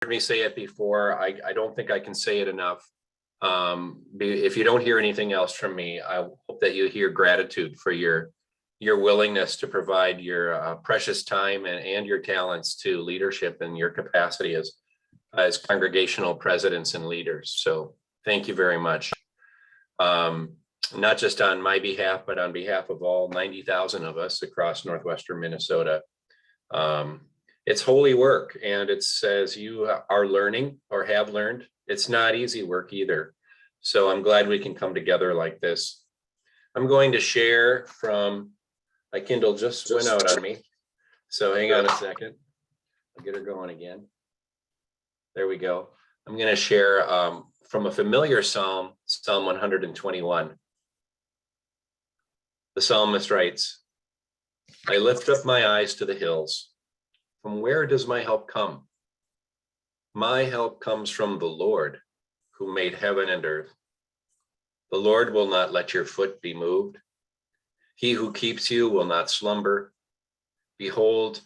heard me say it before. I don't think I can say it enough. If you don't hear anything else from me, I hope that you hear gratitude for your willingness to provide your precious time and your talents to leadership and your capacity as congregational presidents and leaders. So thank you very much. Not just on my behalf, but on behalf of all 90,000 of us across Northwestern Minnesota. It's holy work, and it's, as you are learning or have learned, it's not easy work either. So I'm glad we can come together like this. I'm going to share from, my Kindle just went out on me. So hang on a second. I'll get her going again. There we go. I'm going to share from a familiar Psalm, Psalm 121. The psalmist writes, I lift up my eyes to the hills. From where does my help come? My help comes from the Lord, who made heaven and earth. The Lord will not let your foot be moved. He who keeps you will not slumber. Behold,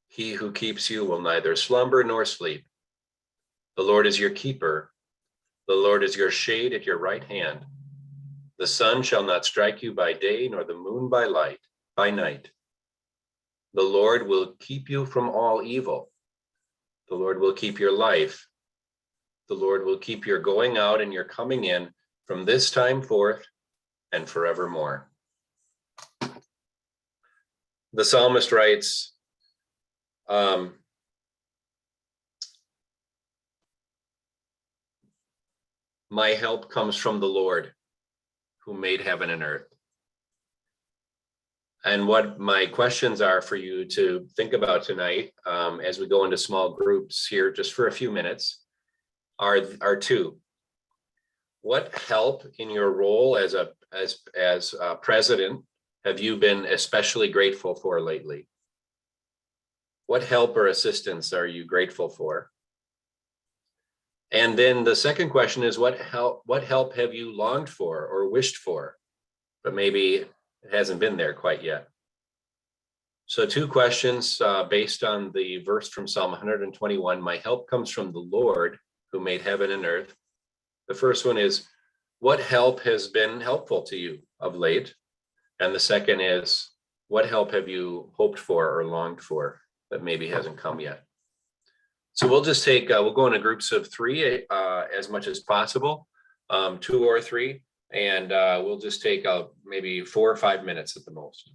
he who keeps you will neither slumber nor sleep. The Lord is your keeper. The Lord is your shade at your right hand. The sun shall not strike you by day, nor the moon by night. The Lord will keep you from all evil. The Lord will keep your life. The Lord will keep your going out and your coming in from this time forth and forevermore. The psalmist writes, my help comes from the Lord, who made heaven and earth. And what my questions are for you to think about tonight, as we go into small groups here just for a few minutes, are two. What help in your role as president have you been especially grateful for lately? What help or assistance are you grateful for? And then the second question is, what help have you longed for or wished for, but maybe it hasn't been there quite yet? So two questions based on the verse from Psalm 121, my help comes from the Lord who made heaven and earth. The first one is, what help has been helpful to you of late? And the second is, what help have you hoped for or longed for that maybe hasn't come yet? So we'll just take, we'll go into groups of three as much as possible, 2 or 3, and we'll just take maybe 4 or 5 minutes at the most.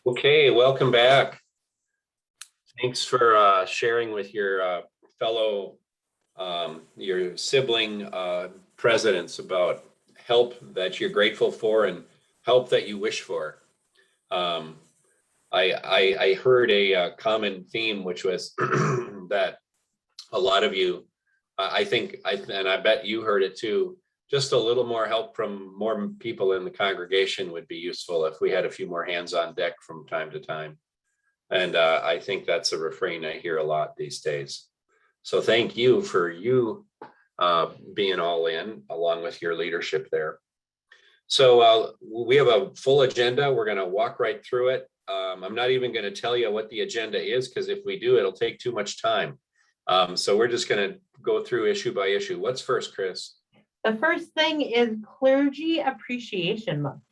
Okay, welcome back. Thanks for sharing with your fellow, your sibling presidents about help that you're grateful for and help that you wish for. I heard a common theme, which was that a lot of you, and I bet you heard it too, just a little more help from more people in the congregation would be useful if we had a few more hands on deck from time to time. And I think that's a refrain I hear a lot these days. So thank you for being all in along with your leadership there. So we have a full agenda. We're going to walk right through it. I'm not even going to tell you what the agenda is, because if we do, it'll take too much time. So we're just going to go through issue by issue. What's first, Chris? The first thing is Clergy Appreciation Month.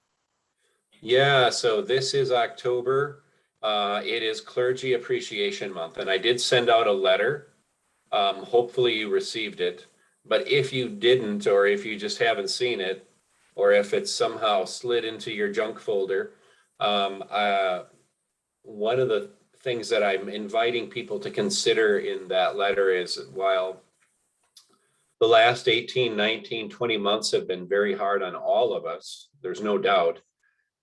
Yeah, so this is October. It is Clergy Appreciation Month, and I did send out a letter. Hopefully you received it, but if you didn't, or if you just haven't seen it, or if it's somehow slid into your junk folder, one of the things that I'm inviting people to consider in that letter is, while the last 18, 19, 20 months have been very hard on all of us, there's no doubt,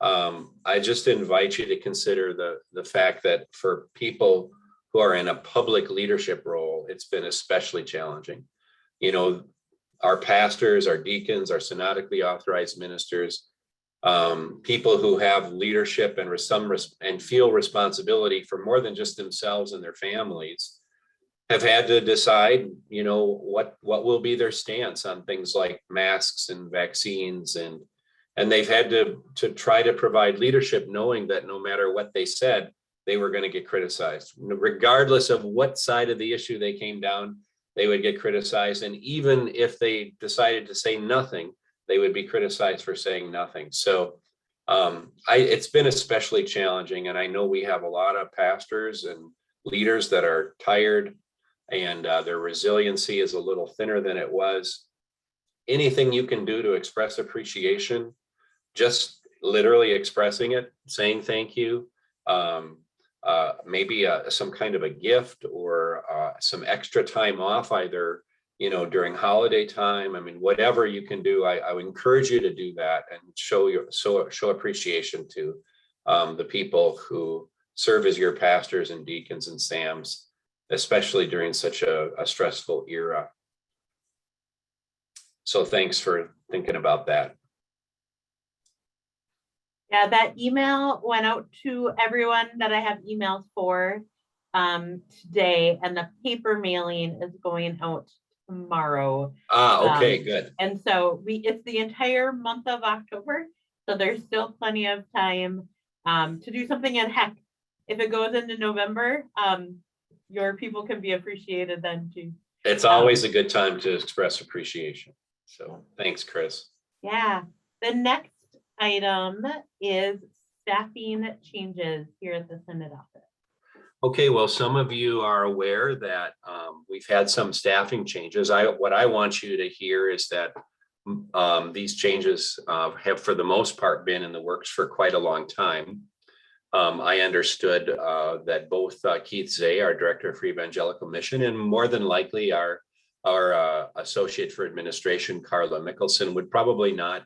I just invite you to consider the fact that for people who are in a public leadership role, it's been especially challenging. You know, our pastors, our deacons, our synodically authorized ministers, people who have leadership and feel responsibility for more than just themselves and their families, have had to decide, you know, what will be their stance on things like masks and vaccines, and they've had to try to provide leadership, knowing that no matter what they said, they were going to get criticized. Regardless of what side of the issue they came down, they would get criticized. And even if they decided to say nothing, they would be criticized for saying nothing. So it's been especially challenging. And I know we have a lot of pastors and leaders that are tired, and their resiliency is a little thinner than it was. Anything you can do to express appreciation, just literally expressing it, saying thank you, maybe some kind of a gift or some extra time off, either during holiday time. I mean, whatever you can do, I would encourage you to do that and show appreciation to the people who serve as your pastors and deacons and SAMs, especially during such a stressful era. So thanks for thinking about that. Yeah, that email went out to everyone that I have emails for today, and the paper mailing is going out tomorrow. Okay, good. And so it's the entire month of October, so there's still plenty of time to do something. And heck, if it goes into November, your people can be appreciated then too. It's always a good time to express appreciation. So thanks, Chris. Yeah. The next item is staffing changes here at the Synod office. Okay, well, some of you are aware that we've had some staffing changes. What I want you to hear is that these changes have, for the most part, been in the works for quite a long time. I understood that both Keith Zay, our Director for Evangelical Mission, and more than likely our Associate for Administration, Carla Mickelson, would probably not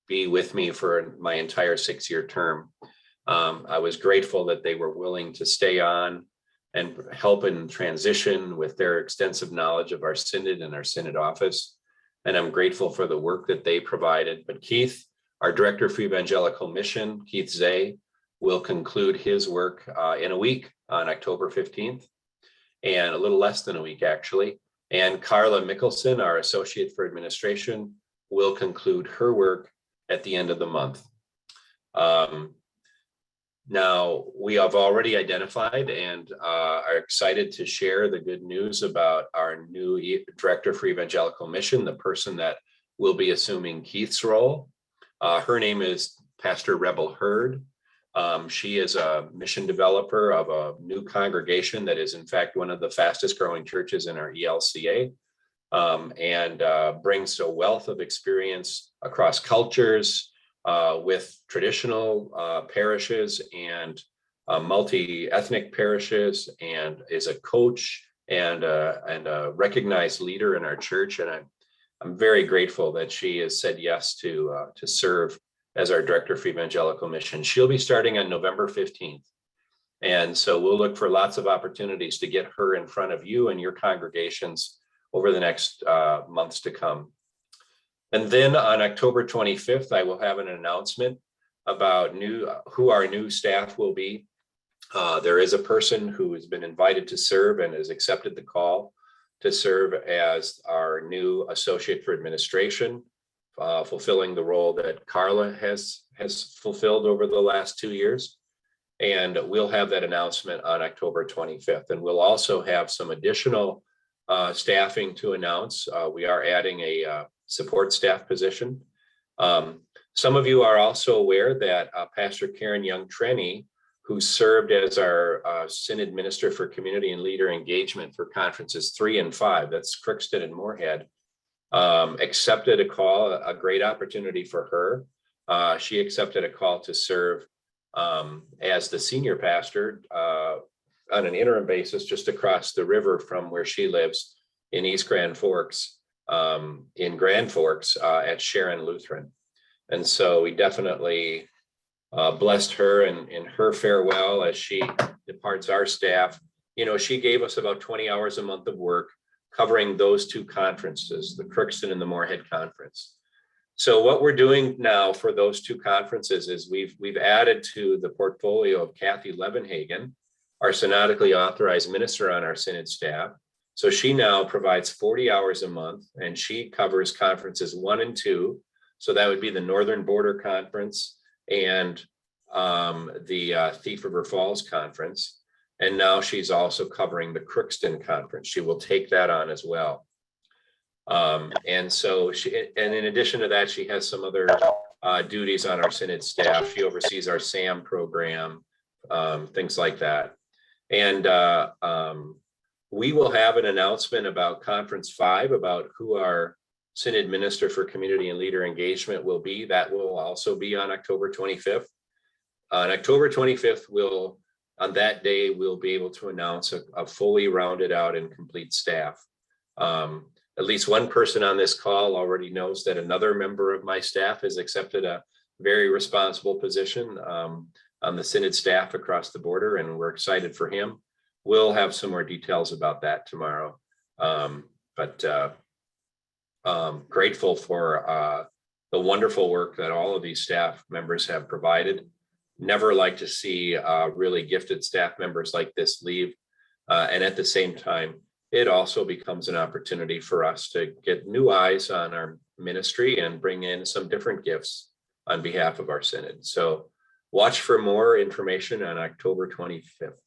be with me for my entire 6-year term. I was grateful that they were willing to stay on and help in transition with their extensive knowledge of our Synod and our Synod office. And I'm grateful for the work that they provided. But Keith, our Director for Evangelical Mission, Keith Zay, will conclude his work in a week on October 15th, and a little less than a week, actually. And Carla Mickelson, our Associate for Administration, will conclude her work at the end of the month. Now, we have already identified and are excited to share the good news about our new Director for Evangelical Mission, the person that will be assuming Keith's role. Her name is Pastor Rebel Hurd. She is a mission developer of a new congregation that is, in fact, one of the fastest growing churches in our ELCA, and brings a wealth of experience across cultures, with traditional parishes and multi-ethnic parishes, and is a coach and a recognized leader in our church. And I'm very grateful that she has said yes to serve as our Director for Evangelical Mission. She'll be starting on November 15th. And so we'll look for lots of opportunities to get her in front of you and your congregations over the next months to come. And then on October 25th, I will have an announcement about who our new staff will be. There is a person who has been invited to serve and has accepted the call to serve as our new Associate for Administration, fulfilling the role that Carla has fulfilled over the last 2 years. And we'll have that announcement on October 25th. And we'll also have some additional staffing to announce. We are adding a support staff position. Some of you are also aware that Pastor Karen Young-Trenny, who served as our Synod Minister for Community and Leader Engagement for Conferences 3 and 5, that's Crookston and Moorhead, accepted a call, a great opportunity for her. She accepted a call to serve as the senior pastor on an interim basis just across the river from where she lives in East Grand Forks, at Sharon Lutheran. And so we definitely blessed her in her farewell as she departs our staff. You know, she gave us about 20 hours a month of work covering those two conferences, the Crookston and the Moorhead Conference. So what we're doing now for those two conferences is we've added to the portfolio of Kathy Levenhagen, our synodically authorized minister on our Synod staff. So she now provides 40 hours a month, and she covers conferences 1 and 2. So that would be the Northern Border Conference and the Thief River Falls Conference. And now she's also covering the Crookston Conference. She will take that on as well. And so and in addition to that, she has some other duties on our Synod staff. She oversees our SAM program, things like that. And we will have an announcement about Conference 5, about who our Synod Minister for Community and Leader Engagement will be. That will also be on October 25th. On October 25th, on that day, we'll be able to announce a fully rounded out and complete staff. At least one person on this call already knows that another member of my staff has accepted a very responsible position on the Synod staff across the border, and we're excited for him. We'll have some more details about that tomorrow. Grateful for the wonderful work that all of these staff members have provided. Never like to see really gifted staff members like this leave. And at the same time, it also becomes an opportunity for us to get new eyes on our ministry and bring in some different gifts on behalf of our Synod. So watch for more information on October 25th.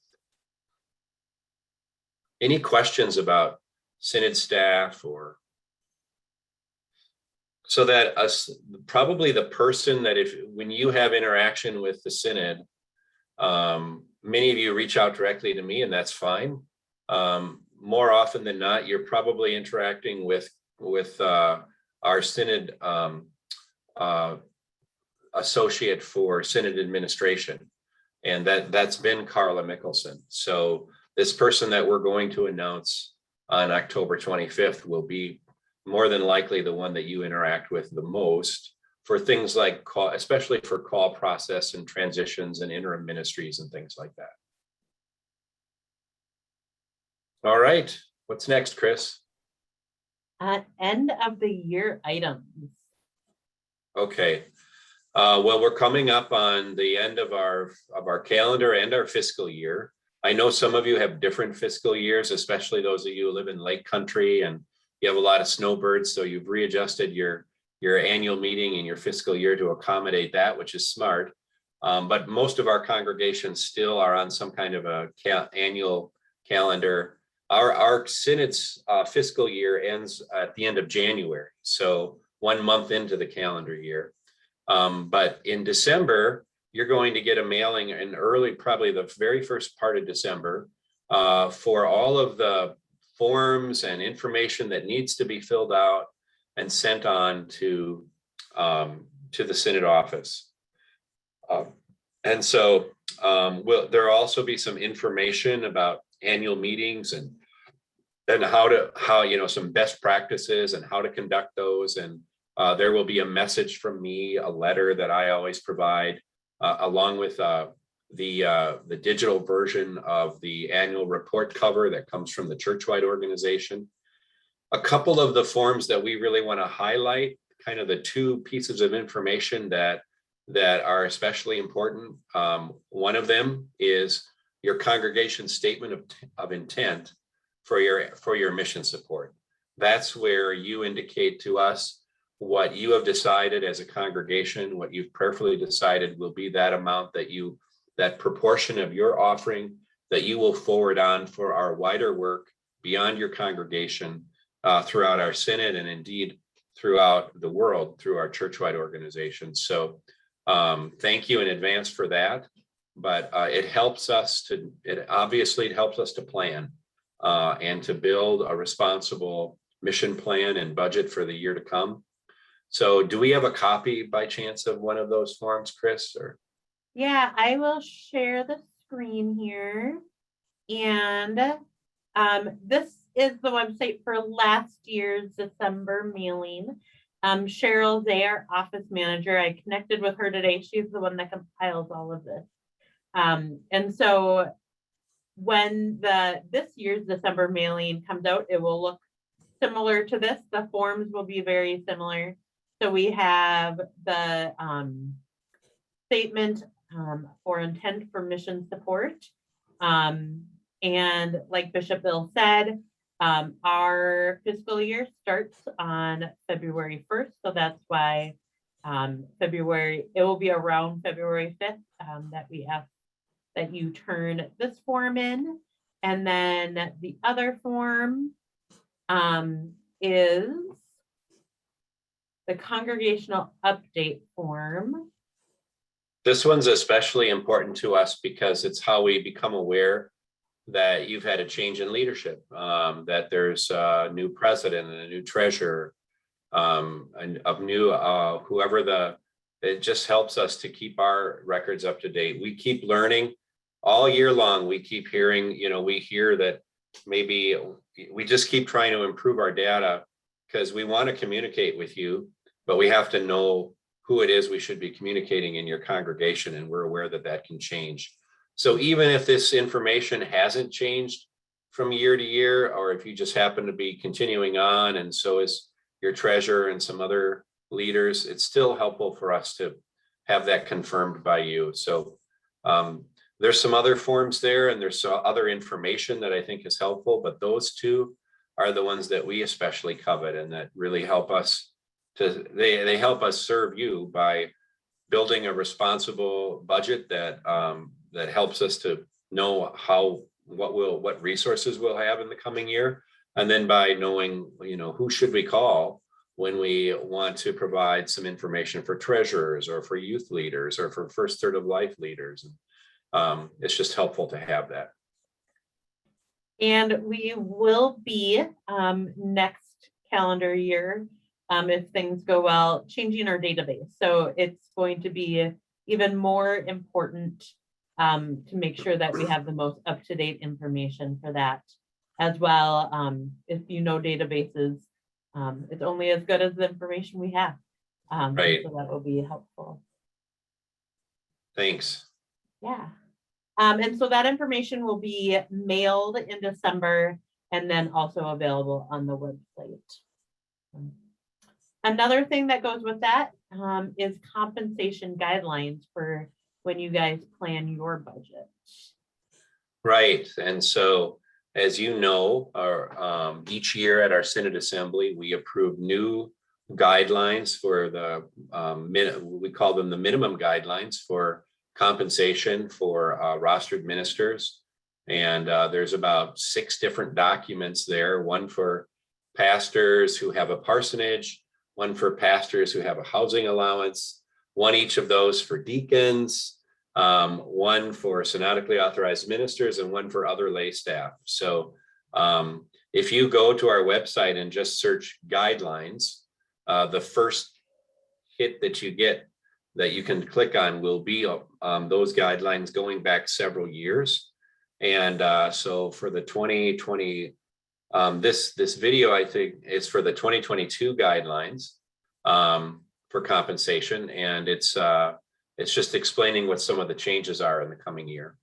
Any questions about Synod staff, or so that probably the person that when you have interaction with the Synod, many of you reach out directly to me, and that's fine. More often than not, you're probably interacting with our Synod associate for Synod administration, and that's been Carla Mickelson. So this person that we're going to announce on October 25th will be more than likely the one that you interact with the most for things like call, especially for call process and transitions and interim ministries and things like that. All right, what's next, Chris? End of the year items. Okay, well, we're coming up on the end of our calendar and our fiscal year. I know some of you have different fiscal years, especially those of you who live in Lake Country and you have a lot of snowbirds, so you've readjusted your annual meeting and your fiscal year to accommodate that, which is smart. But most of our congregations still are on some kind of a annual calendar. Our Synod's fiscal year ends at the end of January, so 1 month into the calendar year. But in December, you're going to get a mailing in early, probably the very first part of December, for all of the forms and information that needs to be filled out and sent on to the Synod office. And so there'll also be some information about annual meetings and how some best practices and how to conduct those. And there will be a message from me, a letter that I always provide, along with the digital version of the annual report cover that comes from the churchwide organization. A couple of the forms that we really want to highlight, kind of the two pieces of information that are especially important. One of them is your congregation statement of intent for your mission support. That's where you indicate to us what you have decided as a congregation, what you've prayerfully decided will be that amount that proportion of your offering that you will forward on for our wider work beyond your congregation, throughout our Synod and indeed throughout the world through our churchwide organization. So thank you in advance for that. But it helps us to plan and to build a responsible mission plan and budget for the year to come. So do we have a copy by chance of one of those forms, Chris? Or Yeah, I will share the screen here. And this is the website for last year's December mailing. Cheryl Zay, our office manager, I connected with her today. She's the one that compiles all of this. And so when this year's December mailing comes out, it will look similar to this. The forms will be very similar. So we have the statement for intent for mission support. And like Bishop Bill said, our fiscal year starts on February 1st. So that's why February, it will be around February 5th that we ask that you turn this form in. And then the other form is the congregational update form. This one's especially important to us because it's how we become aware that you've had a change in leadership, that there's a new president and a new treasurer, and of new, it just helps us to keep our records up to date. We keep learning all year long. We keep hearing, we hear that maybe we just keep trying to improve our data because we want to communicate with you, but we have to know who it is we should be communicating in your congregation, and we're aware that that can change. So even if this information hasn't changed from year to year, or if you just happen to be continuing on, and so is your treasurer and some other leaders, it's still helpful for us to have that confirmed by you. So there's some other forms there, and there's other information that I think is helpful, but those two are the ones that we especially covet and that really help us they help us serve you by building a responsible budget that that helps us to know what resources we'll have in the coming year, and then by knowing who should we call when we want to provide some information for treasurers or for youth leaders or for first third of life leaders. It's just helpful to have that. And we will be next calendar year, if things go well, changing our database. So it's going to be even more important to make sure that we have the most up-to-date information for that as well. If databases, it's only as good as the information we have. Right. So that will be helpful. Thanks. Yeah. And so that information will be mailed in December and then also available on the website. Another thing that goes with that is compensation guidelines for when you guys plan your budget. Right. And so, as you know, each year at our Synod Assembly, we approve new guidelines for we call them the minimum guidelines for compensation for rostered ministers. And there's about 6 different documents there, one for pastors who have a parsonage, one for pastors who have a housing allowance, one each of those for deacons, one for synodically authorized ministers, and one for other lay staff. So if you go to our website and just search guidelines, the first hit that you get that you can click on will be those guidelines going back several years. And so for the 2020, this video, I think, is for the 2022 guidelines for compensation, and it's just explaining what some of the changes are in the coming year.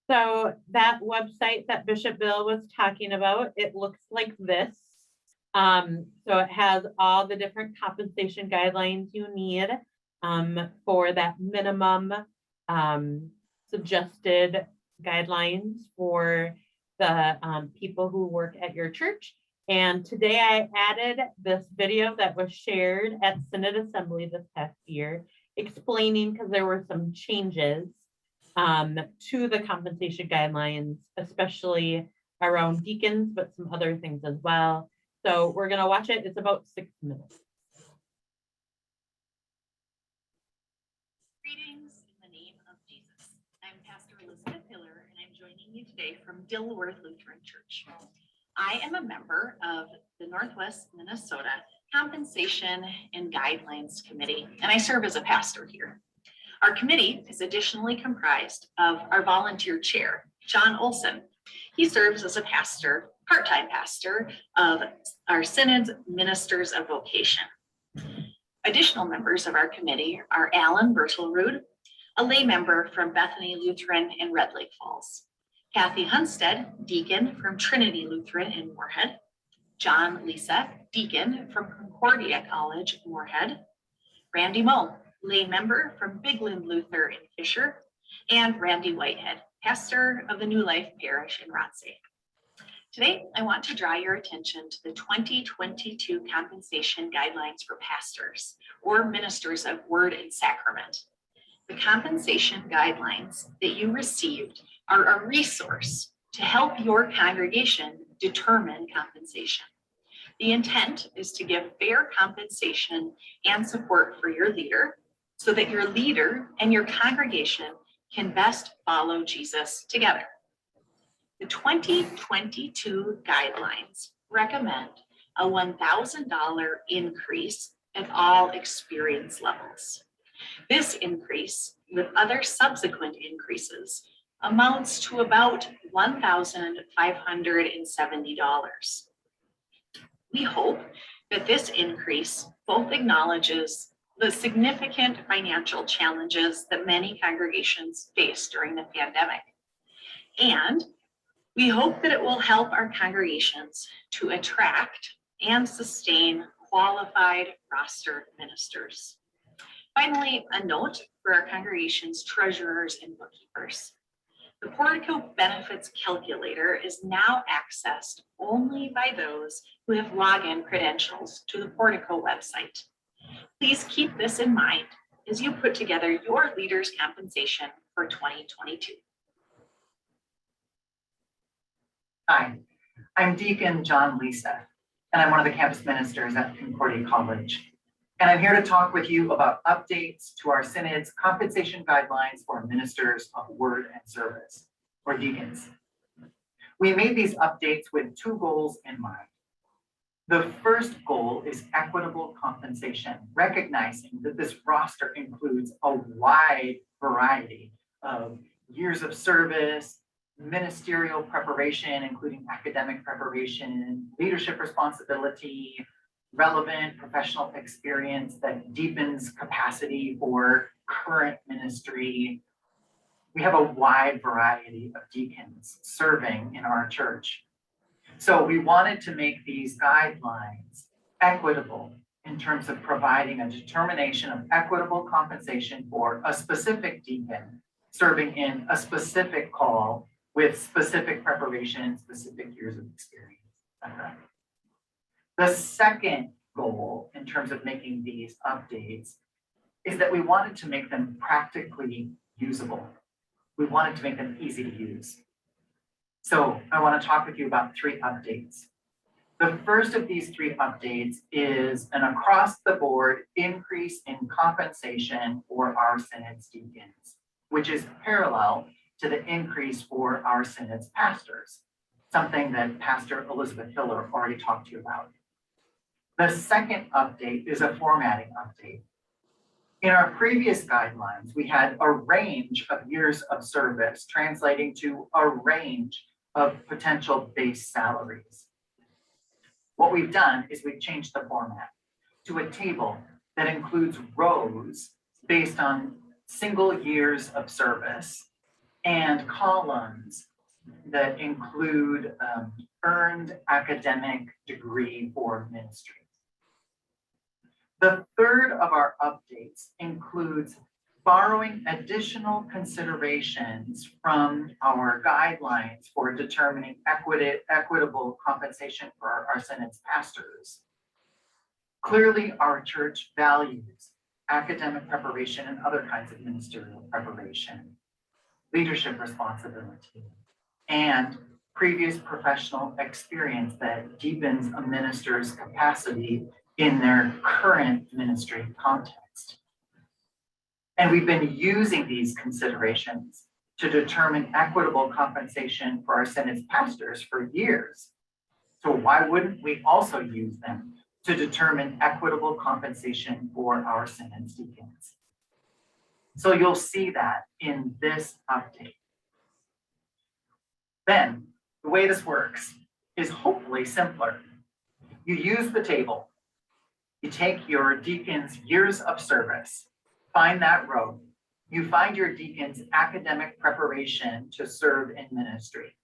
So that website that Bishop Bill was talking about, it looks like this. So it has all the different compensation guidelines you need for that minimum suggested guidelines for the people who work at your church. And today I added this video that was shared at Synod Assembly this past year, explaining, because there were some changes to the compensation guidelines, especially around deacons, but some other things as well. So we're going to watch it. It's about 6 minutes. Greetings in the name of Jesus. I'm Pastor Elizabeth Hiller, and I'm joining you today from Dilworth Lutheran Church. I am a member of the Northwest Minnesota Compensation and Guidelines Committee, and I serve as a pastor here. Our committee is additionally comprised of our volunteer chair, John Olson. He serves as a pastor, part-time pastor of our Synod's Ministers of Vocation. Additional members of our committee are Alan Bertelrud, a lay member from Bethany Lutheran in Red Lake Falls, Kathy Hunstead, deacon from Trinity Lutheran in Moorhead, John Lisa, deacon from Concordia College, Moorhead, Randy Moe, lay member from Bigland Luther in Fisher, and Randy Whitehead, pastor of the New Life Parish in Rotsey. Today, I want to draw your attention to the 2022 compensation guidelines for pastors or ministers of word and sacrament. The compensation guidelines that you received are a resource to help your congregation determine compensation. The intent is to give fair compensation and support for your leader so that your leader and your congregation can best follow Jesus together. The 2022 guidelines recommend a $1,000 increase at all experience levels. This increase, with other subsequent increases, amounts to about $1,570. We hope that this increase both acknowledges the significant financial challenges that many congregations face during the pandemic, and we hope that it will help our congregations to attract and sustain qualified roster ministers. Finally, a note for our congregation's treasurers and bookkeepers. The Portico Benefits Calculator is now accessed only by those who have login credentials to the Portico website. Please keep this in mind as you put together your leader's compensation for 2022. Hi, I'm Deacon John Lisa, and I'm one of the campus ministers at Concordia College. And I'm here to talk with you about updates to our Synod's compensation guidelines for ministers of word and service, or deacons. We made these updates with two goals in mind. The first goal is equitable compensation, recognizing that this roster includes a wide variety of years of service, ministerial preparation, including academic preparation, leadership responsibility, relevant professional experience that deepens capacity for current ministry. We have a wide variety of deacons serving in our church. So we wanted to make these guidelines equitable in terms of providing a determination of equitable compensation for a specific deacon serving in a specific call with specific preparation and specific years of experience. The second goal in terms of making these updates is that we wanted to make them practically usable. We wanted to make them easy to use. So I want to talk with you about three updates. The first of these three updates is an across-the-board increase in compensation for our Synod's deacons, which is parallel to the increase for our Synod's pastors, something that Pastor Elizabeth Hiller already talked to you about. The second update is a formatting update. In our previous guidelines, we had a range of years of service translating to a range of potential base salaries. What we've done is we've changed the format to a table that includes rows based on single years of service and columns that include earned academic degree for ministry. The third of our updates includes borrowing additional considerations from our guidelines for determining equitable compensation for our Synod's pastors. Clearly, our church values academic preparation and other kinds of ministerial preparation, leadership responsibility, and previous professional experience that deepens a minister's capacity in their current ministry context. And we've been using these considerations to determine equitable compensation for our Synod's pastors for years. So why wouldn't we also use them to determine equitable compensation for our Synod's deacons? So you'll see that in this update. Then, the way this works is hopefully simpler. You use the table. You take your deacon's years of service, find that row. You find your deacon's academic preparation to serve in ministry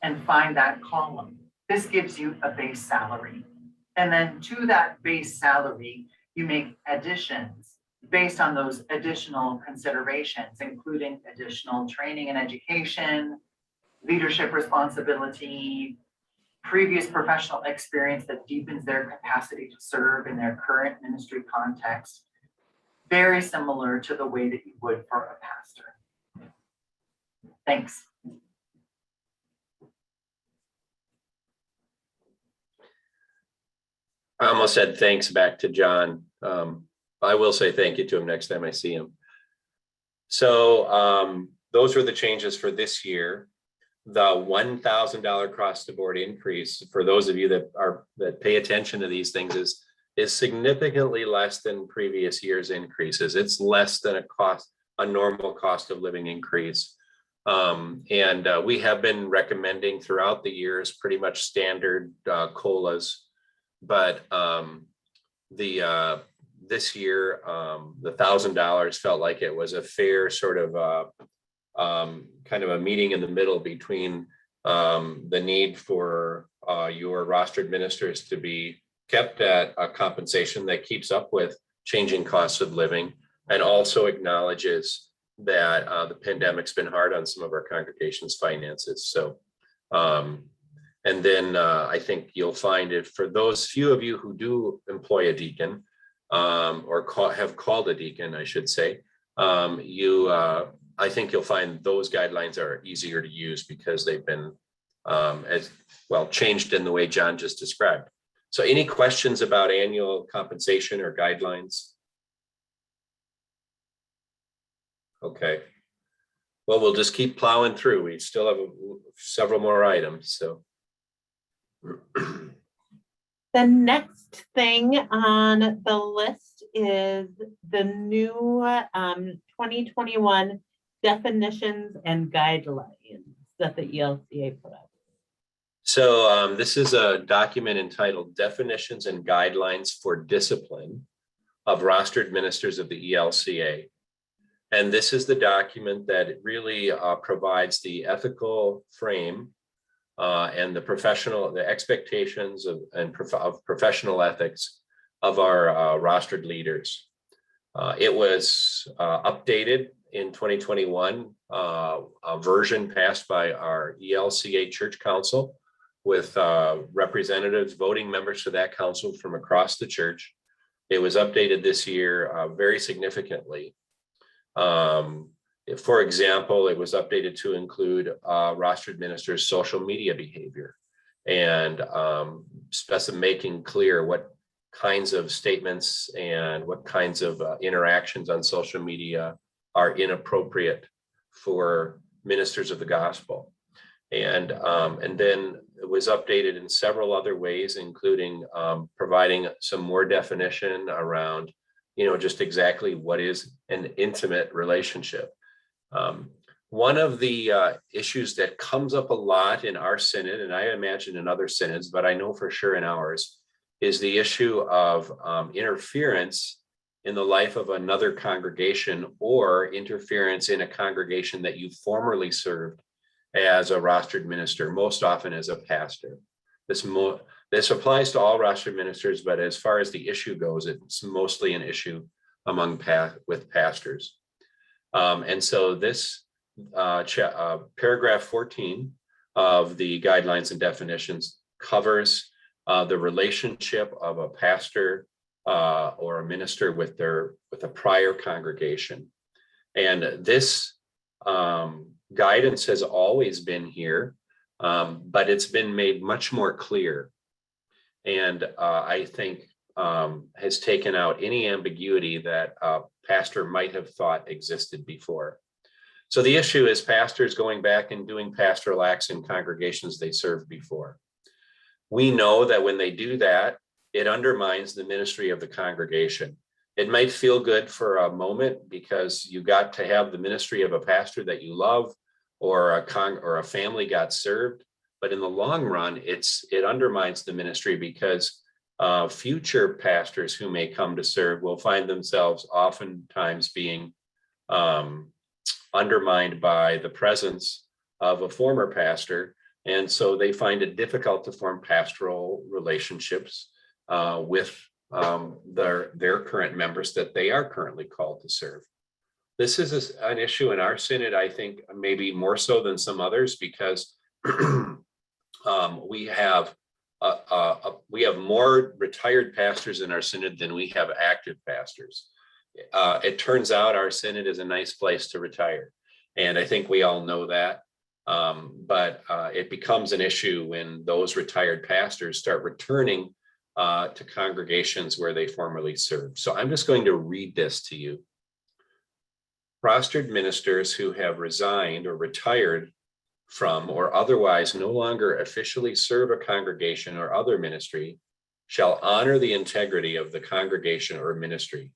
and find that column. This gives you a base salary. And then to that base salary, you make additions based on those additional considerations, including additional training and education, leadership responsibility, previous professional experience that deepens their capacity to serve in their current ministry context, very similar to the way that you would for a pastor. Thanks. I almost said thanks back to John. I will say thank you to him next time I see him. So those were the changes for this year. The $1,000 across the board increase, for those of you that pay attention to these things, is significantly less than previous year's increases. It's less than a normal cost of living increase. And we have been recommending throughout the years pretty much standard COLAs, but this year the $1,000 felt like it was a fair sort of kind of a meeting in the middle between the need for your rostered ministers to be kept at a compensation that keeps up with changing costs of living, and also acknowledges that the pandemic's been hard on some of our congregation's finances. So, and then I think you'll find it for those few of you who do employ a deacon, or have called a deacon, I should say, I think you'll find those guidelines are easier to use because they've been as well changed in the way John just described. So any questions about annual compensation or guidelines? Okay. Well, we'll just keep plowing through. We still have several more items, so. The next thing on the list is the new 2021 definitions and guidelines that the ELCA put out. So this is a document entitled Definitions and Guidelines for Discipline of Rostered Ministers of the ELCA. And this is the document that really provides the ethical frame and the expectations of professional ethics of our rostered leaders. It was updated in 2021, a version passed by our ELCA Church Council with representatives, voting members to that council from across the church. It was updated this year very significantly. For example, it was updated to include rostered ministers' social media behavior and making clear what kinds of statements and what kinds of interactions on social media are inappropriate for ministers of the gospel. And then it was updated in several other ways, including providing some more definition around, just exactly what is an intimate relationship. One of the issues that comes up a lot in our synod, and I imagine in other synods, but I know for sure in ours, is the issue of interference in the life of another congregation, or interference in a congregation that you formerly served as a rostered minister, most often as a pastor. This applies to all rostered ministers, but as far as the issue goes, it's mostly an issue with pastors. And so this paragraph 14 of the guidelines and definitions covers the relationship of a pastor or a minister with a prior congregation. And this guidance has always been here, but it's been made much more clear. And I think has taken out any ambiguity that a pastor might have thought existed before. So the issue is pastors going back and doing pastoral acts in congregations they served before. We know that when they do that, it undermines the ministry of the congregation. It might feel good for a moment because you got to have the ministry of a pastor that you love, or a family got served. But in the long run, it undermines the ministry because future pastors who may come to serve will find themselves oftentimes being undermined by the presence of a former pastor. And so they find it difficult to form pastoral relationships with their current members that they are currently called to serve. This is an issue in our synod, I think, maybe more so than some others, because we have more retired pastors in our synod than we have active pastors. It turns out our synod is a nice place to retire, and I think we all know that. But it becomes an issue when those retired pastors start returning to congregations where they formerly served. So I'm just going to read this to you. Rostered ministers who have resigned or retired from or otherwise no longer officially serve a congregation or other ministry shall honor the integrity of the congregation or ministry.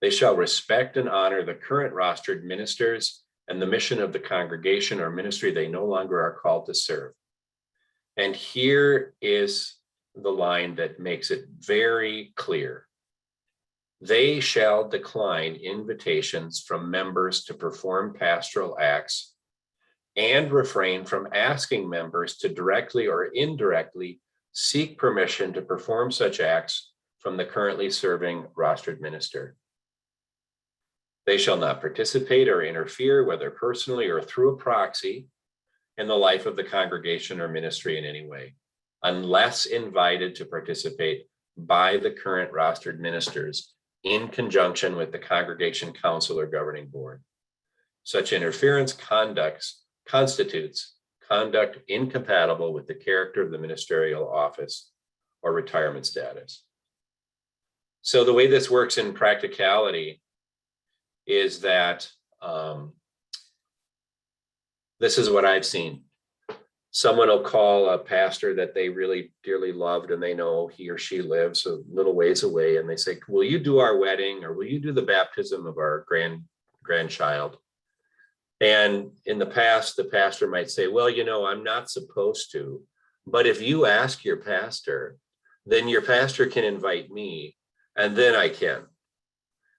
They shall respect and honor the current rostered ministers and the mission of the congregation or ministry they no longer are called to serve. And here is the line that makes it very clear. They shall decline invitations from members to perform pastoral acts and refrain from asking members to directly or indirectly seek permission to perform such acts from the currently serving rostered minister. They shall not participate or interfere, whether personally or through a proxy, in the life of the congregation or ministry in any way, unless invited to participate by the current rostered ministers in conjunction with the congregation council or governing board. Such interference constitutes conduct incompatible with the character of the ministerial office or retirement status. So the way this works in practicality is that this is what I've seen. Someone will call a pastor that they really dearly loved and they know he or she lives a little ways away, and they say, will you do our wedding, or will you do the baptism of our grandchild? And in the past, the pastor might say, well, I'm not supposed to, but if you ask your pastor, then your pastor can invite me, and then I can,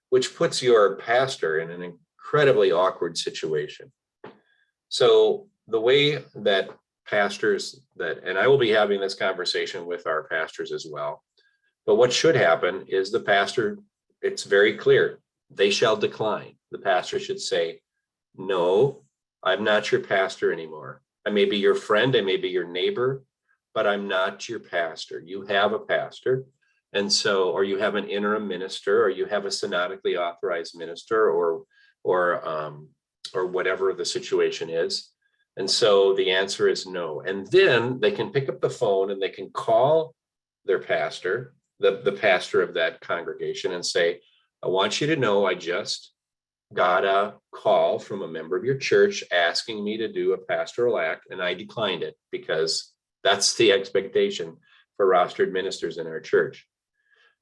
which puts your pastor in an incredibly awkward situation. So the way that pastors and I will be having this conversation with our pastors as well, but what should happen is the pastor, it's very clear, they shall decline. The pastor should say, no, I'm not your pastor anymore. I may be your friend, I may be your neighbor, but I'm not your pastor. You have a pastor. And so, or you have an interim minister, or you have a synodically authorized minister, or whatever the situation is. And so the answer is no. And then they can pick up the phone and they can call their pastor, the pastor of that congregation, and say, I want you to know I just got a call from a member of your church asking me to do a pastoral act, and I declined it because that's the expectation for rostered ministers in our church.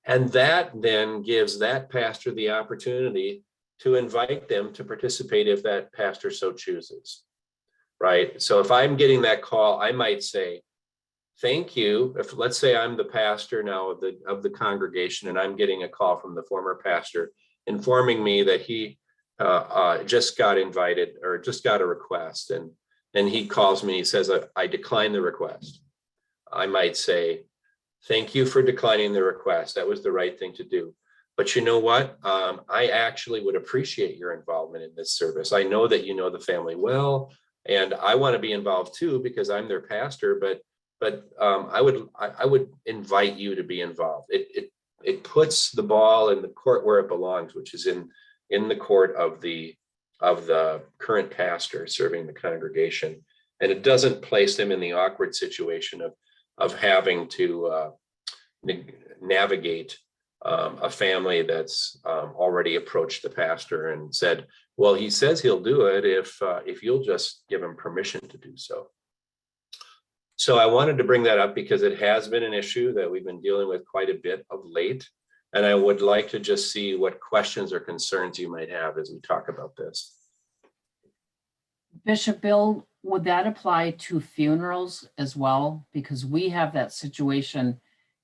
And that then gives that pastor the opportunity to invite them to participate if that pastor so chooses, right? So if I'm getting that call, I might say, thank you. If let's say I'm the pastor now of the congregation, and I'm getting a call from the former pastor informing me that he just got invited or just got a request, and he calls me, he says, I declined the request. I might say, thank you for declining the request. That was the right thing to do. But you know what? I actually would appreciate your involvement in this service. I know that you know the family well, and I want to be involved too because I'm their pastor. But I would invite you to be involved. It puts the ball in the court where it belongs, which is in the court of the current pastor serving the congregation, and it doesn't place them in the awkward situation of having to navigate a family that's already approached the pastor and said, well, he says he'll do it if you'll just give him permission to do so. So I wanted to bring that up because it has been an issue that we've been dealing with quite a bit of late. And I would like to just see what questions or concerns you might have as we talk about this. Bishop Bill, would that apply to funerals as well? Because we have that situation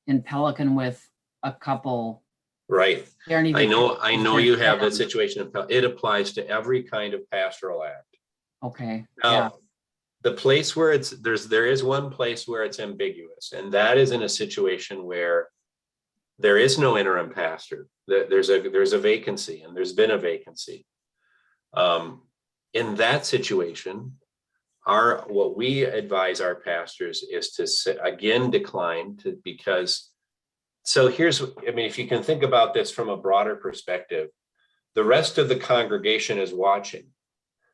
in Pelican with a couple. Right. I know you have that situation. situation. It applies to every kind of pastoral act. Okay. Now, Yeah. the place where there is one place where it's ambiguous, and that is in a situation where there is no interim pastor. There's a vacancy, and there's been a vacancy. In that situation, what we advise our pastors is to again decline to, because, so here's, I mean, if you can think about this from a broader perspective, the rest of the congregation is watching,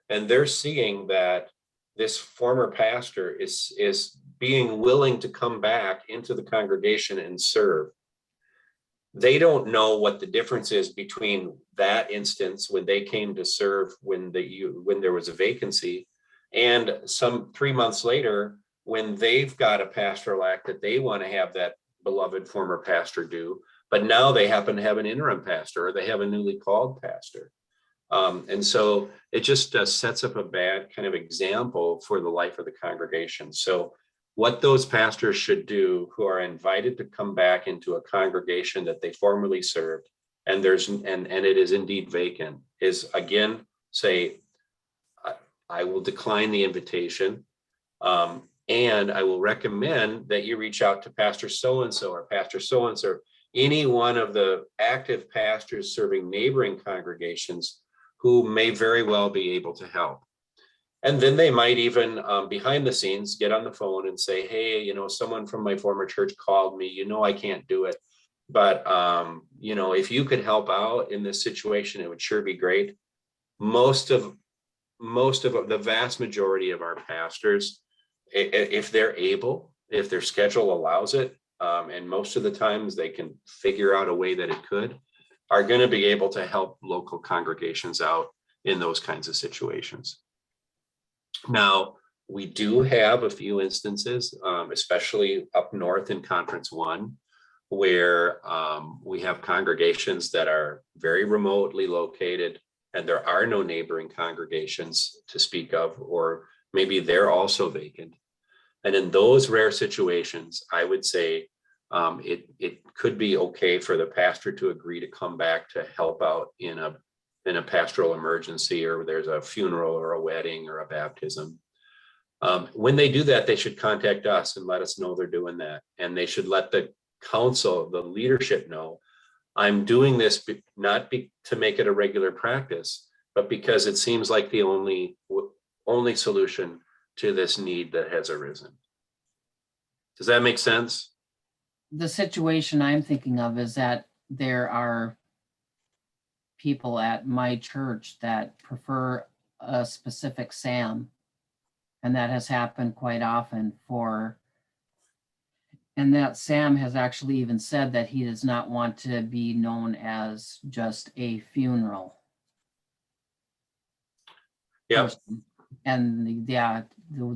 and they're seeing that this former pastor is being willing to come back into the congregation and serve. They don't know what the difference is between that instance when they came to serve when there was a vacancy, and some 3 months later when they've got a pastoral act that they want to have that beloved former pastor do, but now they happen to have an interim pastor or they have a newly called pastor. And so it just sets up a bad kind of example for the life of the congregation. So what those pastors should do who are invited to come back into a congregation that they formerly served, and it is indeed vacant, is again say, I will decline the invitation, and I will recommend that you reach out to Pastor so-and-so or Pastor so-and-so, any one of the active pastors serving neighboring congregations who may very well be able to help. And then they might even behind the scenes get on the phone and say, hey, someone from my former church called me, I can't do it, but if you could help out in this situation, it would sure be great. Most of the vast majority of our pastors, if they're able, if their schedule allows it, and most of the times they can figure out a way that it could, are going to be able to help local congregations out in those kinds of situations. Now, we do have a few instances, especially up north in Conference 1, where we have congregations that are very remotely located and there are no neighboring congregations to speak of, or maybe they're also vacant. And in those rare situations, I would say it could be okay for the pastor to agree to come back to help out in a pastoral emergency, or there's a funeral or a wedding or a baptism. When they do that, they should contact us and let us know they're doing that. And they should let the council, the leadership know, I'm doing this not to make it a regular practice, but because it seems like the only solution to this need that has arisen. Does that make sense? The situation I'm thinking of is that there are people at my church that prefer a specific Sam, and that has happened quite often and that Sam has actually even said that he does not want to be known as just a funeral. Yeah. person. And the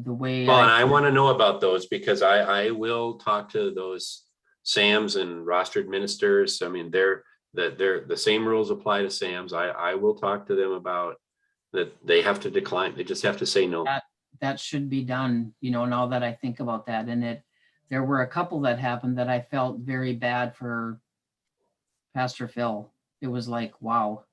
way Well, and I want to know about those, because I will talk to those SAMs and rostered ministers. I mean, they're the same rules apply to SAMs. I will talk to them about that. They have to decline. They just have to say no. that should be done, now that I think about that. And there were a couple that happened that I felt very bad for Pastor Phil. It was like, wow.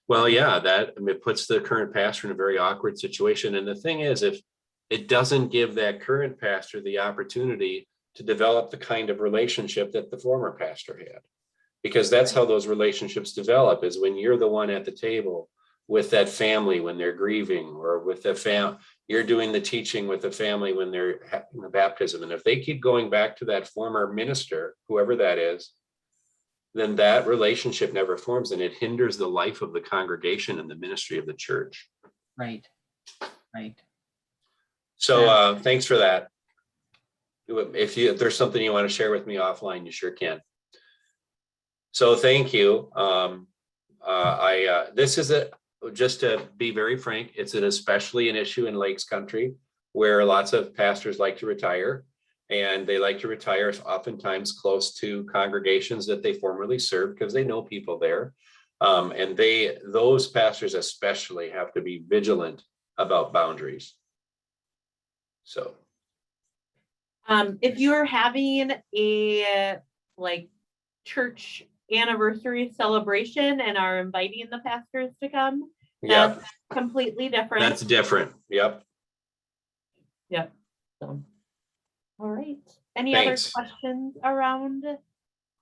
Well, yeah, it puts the current pastor in a very awkward situation. And the thing is, if it doesn't give that current pastor the opportunity to develop the kind of relationship that the former pastor had, because that's how those relationships develop, is when you're the one at the table with that family when they're grieving, or with the you're doing the teaching with the family when they're having the baptism. And if they keep going back to that former minister, whoever that is, then that relationship never forms, and it hinders the life of the congregation and the ministry of the church. Right. So thanks for that. If there's something you want to share with me offline, you sure can. So thank you. This is just to be very frank, it's especially an issue in Lakes Country, where lots of pastors like to retire, and they like to retire oftentimes close to congregations that they formerly served because they know people there. And those pastors especially have to be vigilant about boundaries. So. If you're having a church anniversary celebration and are inviting the pastors to come, that's completely different. That's different. Yep. So, all right. Any Thanks. other questions around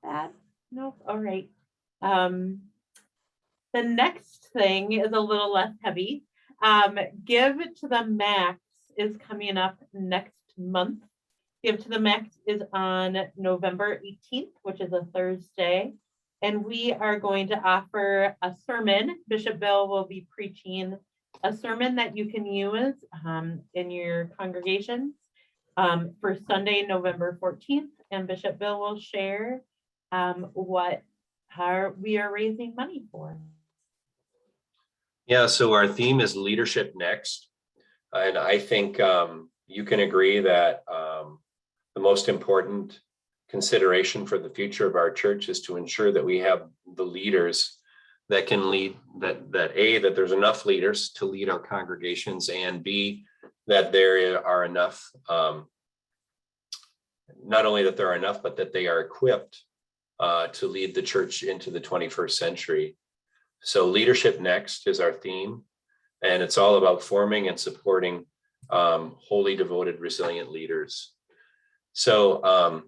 that? No. All right. The next thing is a little less heavy. Give to the Max is coming up next month. Give to the Max is on November 18th, which is a Thursday. And we are going to offer a sermon. Bishop Bill will be preaching a sermon that you can use in your congregations for Sunday, November 14th. And Bishop Bill will share what we are raising money for. Yeah, so our theme is Leadership Next. And I think you can agree that the most important consideration for the future of our church is to ensure that we have the leaders that can lead, that there's enough leaders to lead our congregations, and B, that there are enough, not only that there are enough, but that they are equipped to lead the church into the 21st century. So Leadership Next is our theme, and it's all about forming and supporting wholly devoted, resilient leaders. So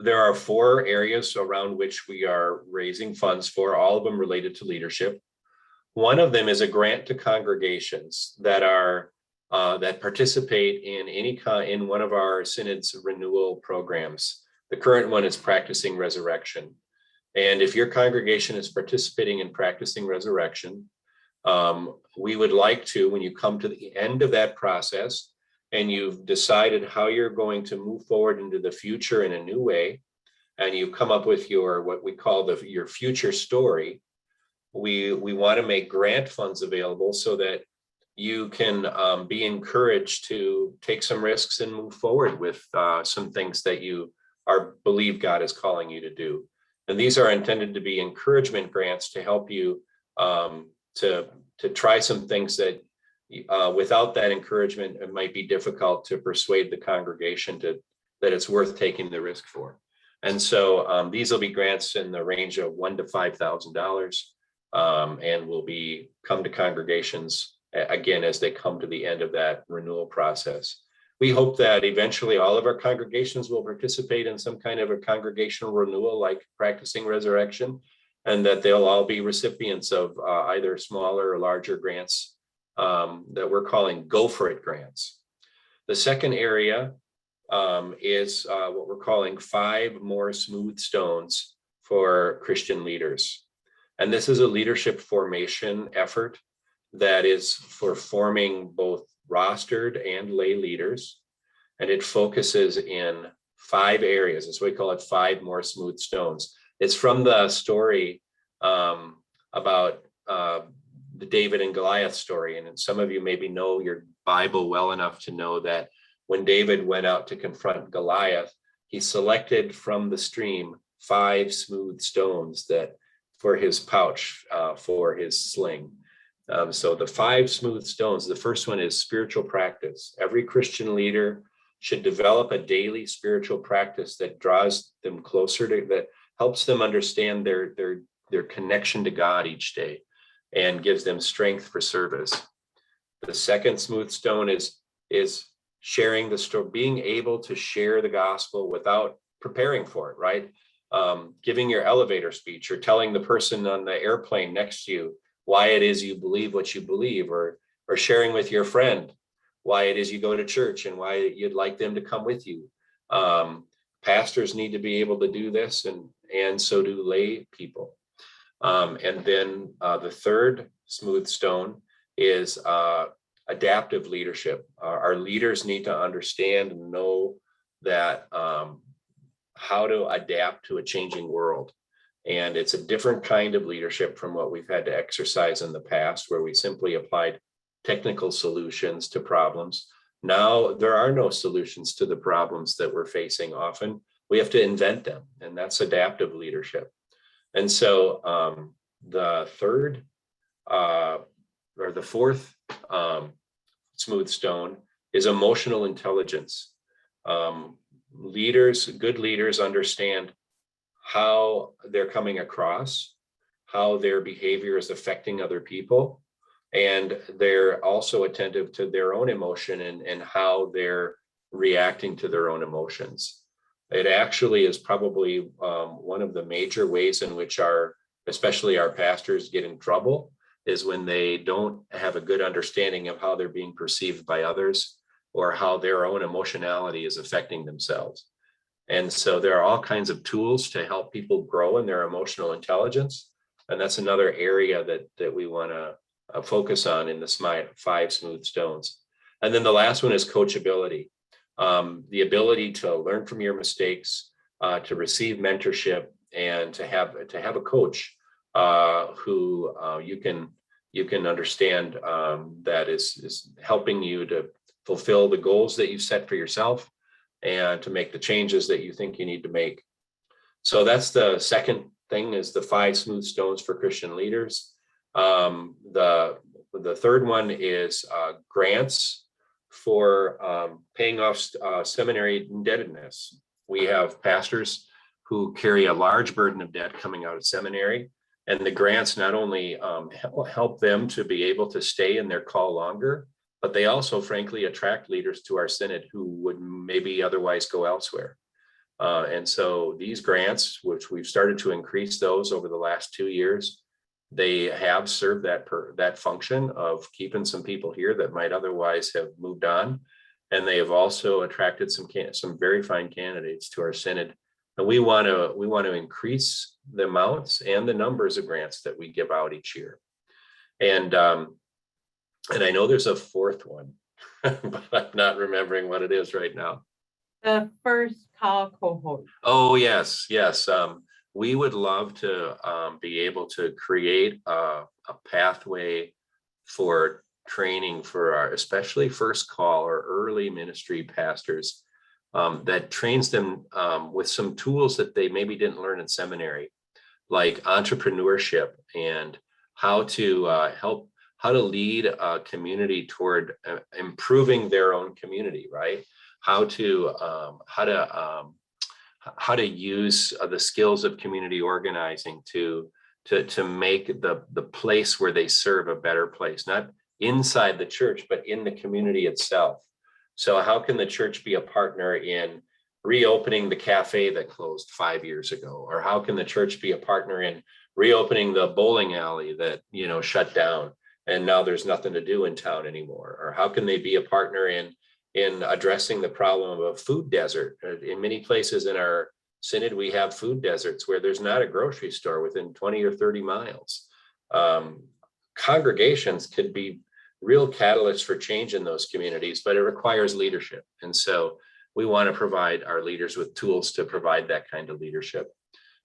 there are 4 areas around which we are raising funds for, all of them related to leadership. One of them is a grant to congregations that are that participate in one of our Synod's renewal programs. The current one is Practicing Resurrection. And if your congregation is participating in Practicing Resurrection, we would like to, when you come to the end of that process and you've decided how you're going to move forward into the future in a new way, and you've come up with your, what we call your future story, we want to make grant funds available so that you can be encouraged to take some risks and move forward with some things that you believe God is calling you to do. And these are intended to be encouragement grants to help you to try some things that without that encouragement, it might be difficult to persuade the congregation that it's worth taking the risk for. And so these will be grants in the range of $1,000 to $5,000, and will come to congregations again as they come to the end of that renewal process. We hope that eventually all of our congregations will participate in some kind of a congregational renewal like Practicing Resurrection, and that they'll all be recipients of either smaller or larger grants that we're calling Go For It grants. The second area is what we're calling 5 More Smooth Stones for Christian Leaders. And this is a leadership formation effort that is for forming both rostered and lay leaders. And it focuses in 5 areas. That's why we call it 5 More Smooth Stones. It's from the story about the David and Goliath story. And some of you maybe know your Bible well enough to know that when David went out to confront Goliath, he selected from the stream 5 smooth stones for his pouch, for his sling. So the 5 smooth stones, the first one is spiritual practice. Every Christian leader should develop a daily spiritual practice that draws them closer that helps them understand their connection to God each day and gives them strength for service. The second smooth stone is sharing the story, being able to share the gospel without preparing for it, right? Giving your elevator speech or telling the person on the airplane next to you why it is you believe what you believe, or sharing with your friend why it is you go to church and why you'd like them to come with you. Pastors need to be able to do this, and so do lay people. And then the third smooth stone is adaptive leadership. Our leaders need to understand and know that how to adapt to a changing world. And it's a different kind of leadership from what we've had to exercise in the past, where we simply applied technical solutions to problems. Now there are no solutions to the problems that we're facing often. We have to invent them, and that's adaptive leadership. And so the fourth smooth stone is emotional intelligence. Good leaders understand how they're coming across, how their behavior is affecting other people, and they're also attentive to their own emotion and how they're reacting to their own emotions. It actually is probably one of the major ways in which especially our pastors get in trouble, is when they don't have a good understanding of how they're being perceived by others or how their own emotionality is affecting themselves. And so there are all kinds of tools to help people grow in their emotional intelligence. And that's another area that we want to focus on in the 5 smooth stones. And then the last one is coachability. The ability to learn from your mistakes, to receive mentorship, and to have a coach who you can understand that is helping you to fulfill the goals that you've set for yourself and to make the changes that you think you need to make. So that's the second thing, is the 5 smooth stones for Christian leaders. The third one is grants for paying off seminary indebtedness. We have pastors who carry a large burden of debt coming out of seminary, and the grants not only help them to be able to stay in their call longer, but they also frankly attract leaders to our synod who would maybe otherwise go elsewhere. And so these grants, which we've started to increase those over the last 2 years, they have served that function of keeping some people here that might otherwise have moved on. And they have also attracted some very fine candidates to our synod. And we want to increase the amounts and the numbers of grants that we give out each year. And I know there's a fourth one, but I'm not remembering what it is right now. The first call cohort. Oh, yes. We would love to be able to create a pathway for training for our, especially first call or early ministry pastors, that trains them with some tools that they maybe didn't learn in seminary, like entrepreneurship and how to lead a community toward improving their own community, right? How to use the skills of community organizing to make the place where they serve a better place, not inside the church, but in the community itself. So how can the church be a partner in reopening the cafe that closed 5 years ago? Or how can the church be a partner in reopening the bowling alley that, shut down and now there's nothing to do in town anymore? Or how can they be a partner in addressing the problem of a food desert? In many places in our synod, we have food deserts where there's not a grocery store within 20 or 30 miles. Congregations could be real catalysts for change in those communities, but it requires leadership. And so we want to provide our leaders with tools to provide that kind of leadership.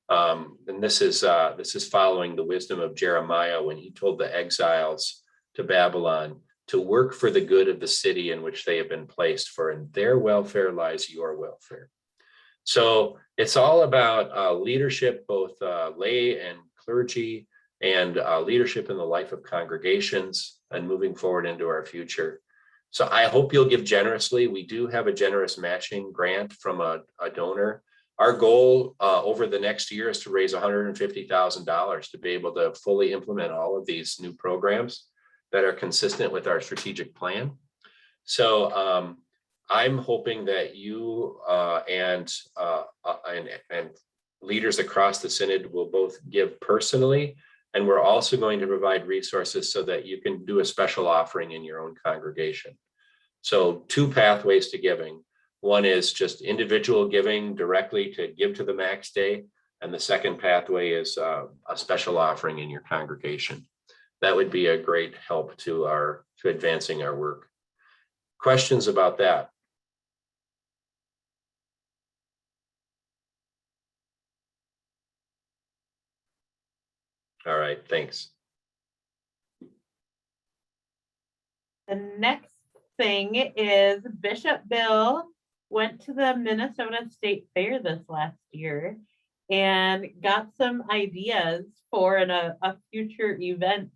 And this is following the wisdom of Jeremiah when he told the exiles to Babylon to work for the good of the city in which they have been placed, for in their welfare lies your welfare. So it's all about leadership, both lay and clergy, and leadership in the life of congregations and moving forward into our future. So I hope you'll give generously. We do have a generous matching grant from a donor. Our goal over the next year is to raise $150,000 to be able to fully implement all of these new programs that are consistent with our strategic plan. So I'm hoping that you and leaders across the synod will both give personally, and we're also going to provide resources so that you can do a special offering in your own congregation. So 2 pathways to giving. One is just individual giving directly to give to the Max Day, and the second pathway is a special offering in your congregation. That would be a great help to advancing our work. Questions about that? All right, thanks. The next thing is Bishop Bill went to the Minnesota State Fair this last year and got some ideas for a future event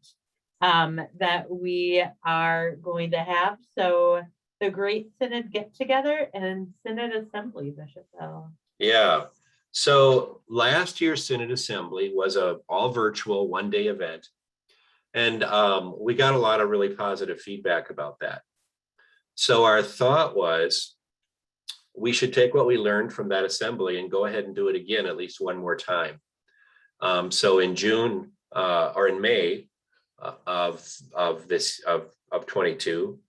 that we are going to have. So the Great Synod Get Together and Synod Assembly, Bishop Bill. Yeah. So last year's Synod Assembly was a all virtual 1-day event. And we got a lot of really positive feedback about that. So our thought was we should take what we learned from that assembly and go ahead and do it again at least one more time. So in June or in May, of 22.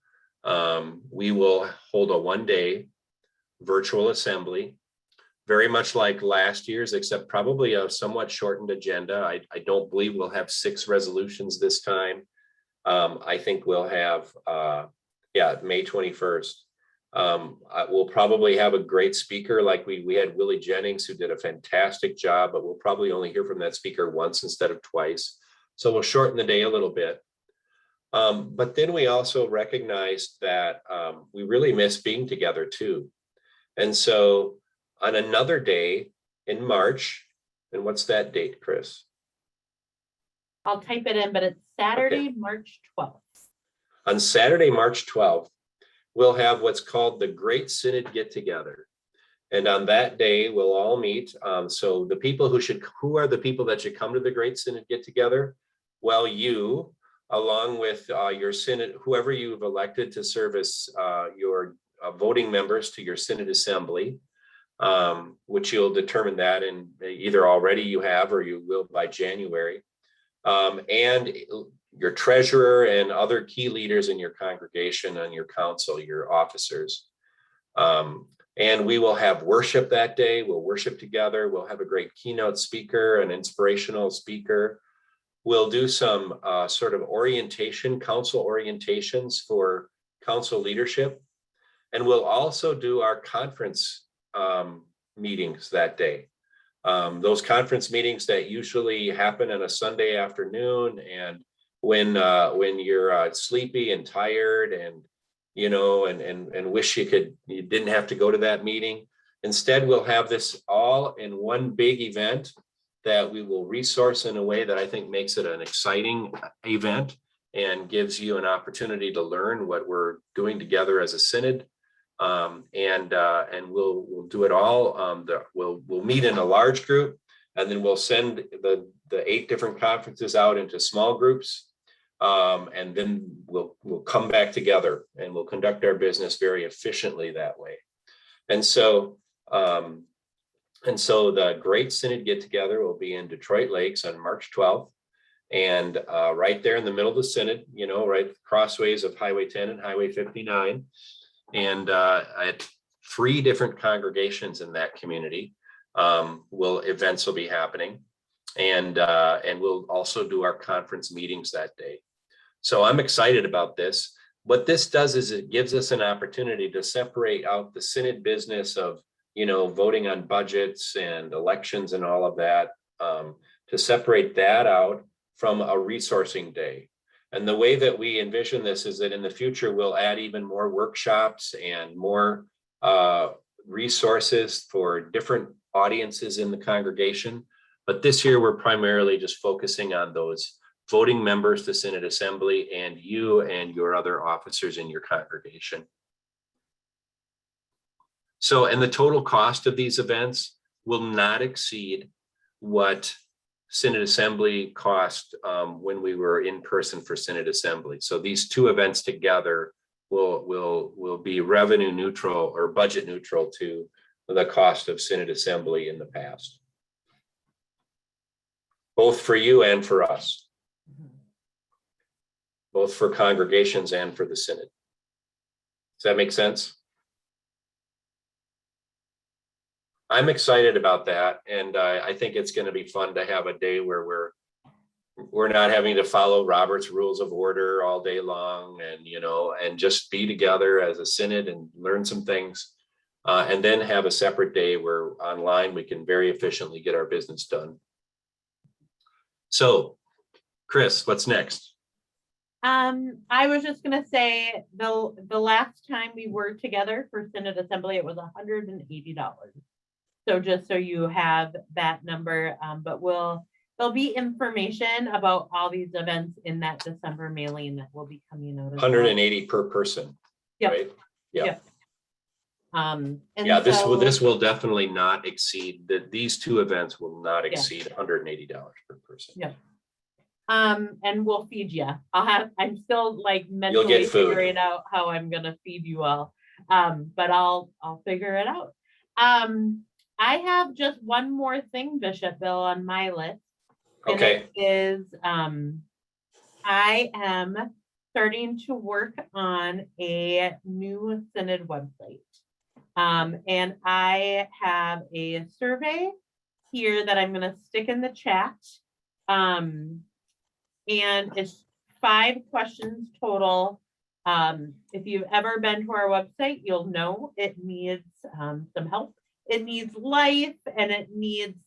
We will hold a 1-day virtual assembly, very much like last year's, except probably a somewhat shortened agenda. I don't believe we'll have 6 resolutions this time. I think we'll have, May 21st. We'll probably have a great speaker, like we had Willie Jennings, who did a fantastic job, but we'll probably only hear from that speaker once instead of twice. So we'll shorten the day a little bit. But then we also recognized that we really miss being together too. And so on another day in March, and what's that date, Chris? I'll type it in, but it's Saturday, March 12th. On Saturday, March 12th, we'll have what's called the Great Synod Get Together. And on that day, we'll all meet. So the people who are the people that should come to the Great Synod Get Together? Well, you, along with your Synod, whoever you've elected to serve as your voting members to your Synod Assembly, which you'll determine that, and either already you have or you will by January, and your treasurer and other key leaders in your congregation and your council, your officers. And we will have worship that day. We'll worship together. We'll have a great keynote speaker, an inspirational speaker. We'll do some sort of orientation, council orientations for council leadership. And we'll also do our conference meetings that day. Those conference meetings that usually happen on a Sunday afternoon, and when you're sleepy and tired and and wish you didn't have to go to that meeting. Instead, we'll have this all in one big event that we will resource in a way that I think makes it an exciting event and gives you an opportunity to learn what we're doing together as a synod. And we'll do it all. We'll meet in a large group, and then we'll send the 8 different conferences out into small groups. And then we'll come back together and we'll conduct our business very efficiently that way. And so the Great Synod Get Together will be in Detroit Lakes on March 12th. And right there in the middle of the Synod, right crossways of Highway 10 and Highway 59. And at 3 different congregations in that community, events will be happening. And we'll also do our conference meetings that day. So I'm excited about this. What this does is it gives us an opportunity to separate out the synod business of, voting on budgets and elections and all of that, to separate that out from a resourcing day. And the way that we envision this is that in the future, we'll add even more workshops and more resources for different audiences in the congregation. But this year, we're primarily just focusing on those voting members to Synod Assembly and you and your other officers in your congregation. So, and the total cost of these events will not exceed what Synod Assembly cost when we were in person for Synod Assembly. So these 2 events together will be revenue neutral or budget neutral to the cost of Synod Assembly in the past, both for you and for us, both for congregations and for the Synod. Does that make sense? I'm excited about that, and I think it's going to be fun to have a day where we're not having to follow Robert's Rules of Order all day long, and just be together as a synod and learn some things, and then have a separate day where online we can very efficiently get our business done. So, Chris, what's next? I was just gonna say the last time we were together for Synod Assembly, it was $180. So just so you have that number, but there'll be information about all these events in that December mailing that will be coming out. 180 per person. Yep. Right? Yeah. Yep. And yeah, this so, will definitely not exceed these 2 events will not exceed $180 per person. Yeah. And we'll feed you. I'm still like mentally get food. figuring out how I'm gonna feed you all. But I'll figure it out. I have just one more thing, Bishop Bill, on my list. And Okay. it is I am starting to work on a new Synod website. And I have a survey here that I'm gonna stick in the chat. And it's 5 questions total. If you've ever been to our website, you'll know it needs some help. It needs life and it needs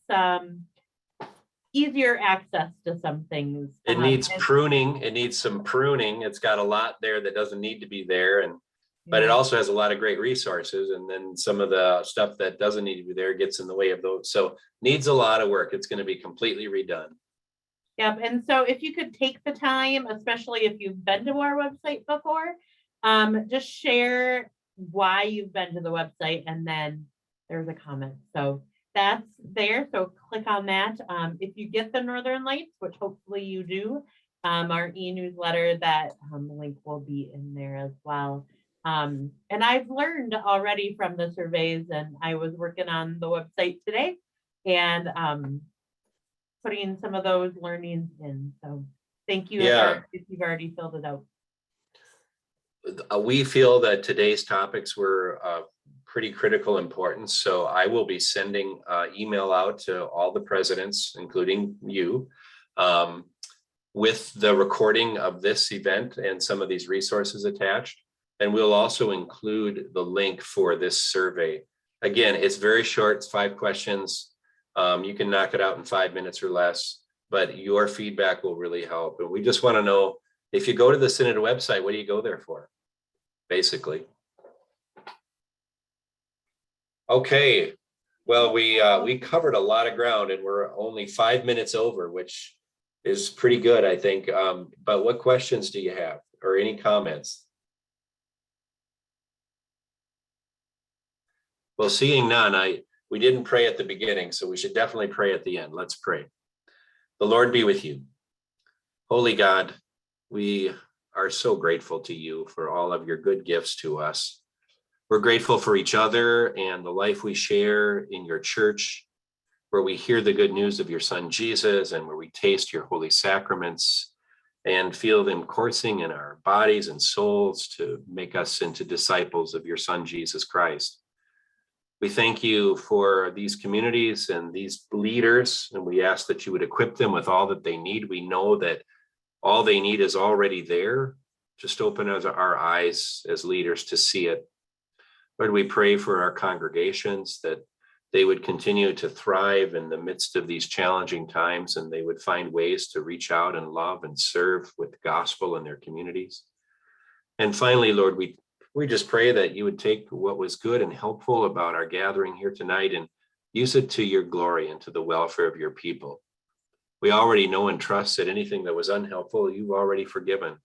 easier access to some things. It needs pruning. It needs some pruning. It's got a lot there that doesn't need to be there. But it also has a lot of great resources. And then some of the stuff that doesn't need to be there gets in the way of those. So needs a lot of work. It's going to be completely redone. Yep. And so if you could take the time, especially if you've been to our website before, just share why you've been to the website, and then there's a comment. So that's there. So click on that. If you get the Northern Lights, which hopefully you do, our e-newsletter, that link will be in there as well. And I've learned already from the surveys, and I was working on the website today and putting some of those learnings in. So thank you if you've already filled it out. We feel that today's topics were pretty critical importance. So I will be sending email out to all the presidents, including you, with the recording of this event and some of these resources attached. And we'll also include the link for this survey. Again, it's very short, it's 5 questions. You can knock it out in 5 minutes or less, but your feedback will really help. And we just want to know, if you go to the Synod website, what do you go there for? Basically. Okay, well, we covered a lot of ground and we're only 5 minutes over, which is pretty good, I think. But what questions do you have or any comments? Well, seeing none, we didn't pray at the beginning, so we should definitely pray at the end. Let's pray. The Lord be with you. Holy God, we are so grateful to you for all of your good gifts to us. We're grateful for each other and the life we share in your church, where we hear the good news of your son Jesus and where we taste your holy sacraments and feel them coursing in our bodies and souls to make us into disciples of your son Jesus Christ. We thank you for these communities and these leaders, and we ask that you would equip them with all that they need. We know that all they need is already there. Just open our eyes as leaders to see it. Lord, we pray for our congregations that they would continue to thrive in the midst of these challenging times, and they would find ways to reach out and love and serve with the gospel in their communities. And finally, Lord, we just pray that you would take what was good and helpful about our gathering here tonight and use it to your glory and to the welfare of your people. We already know and trust that anything that was unhelpful, you've already forgiven.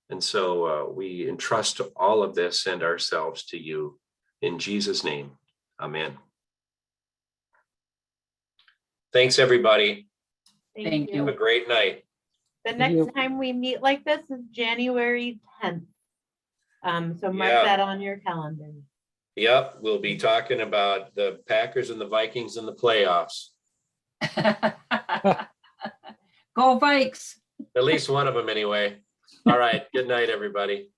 And so we entrust all of this and ourselves to you. In Jesus' name, amen. Thanks, everybody. Thank you. Have a great night. The next time we meet like this is January 10th. So mark that on your calendar. Yep, we'll be talking about the Packers and the Vikings in the playoffs. Go Vikes. At least one of them anyway. All right, good night, everybody.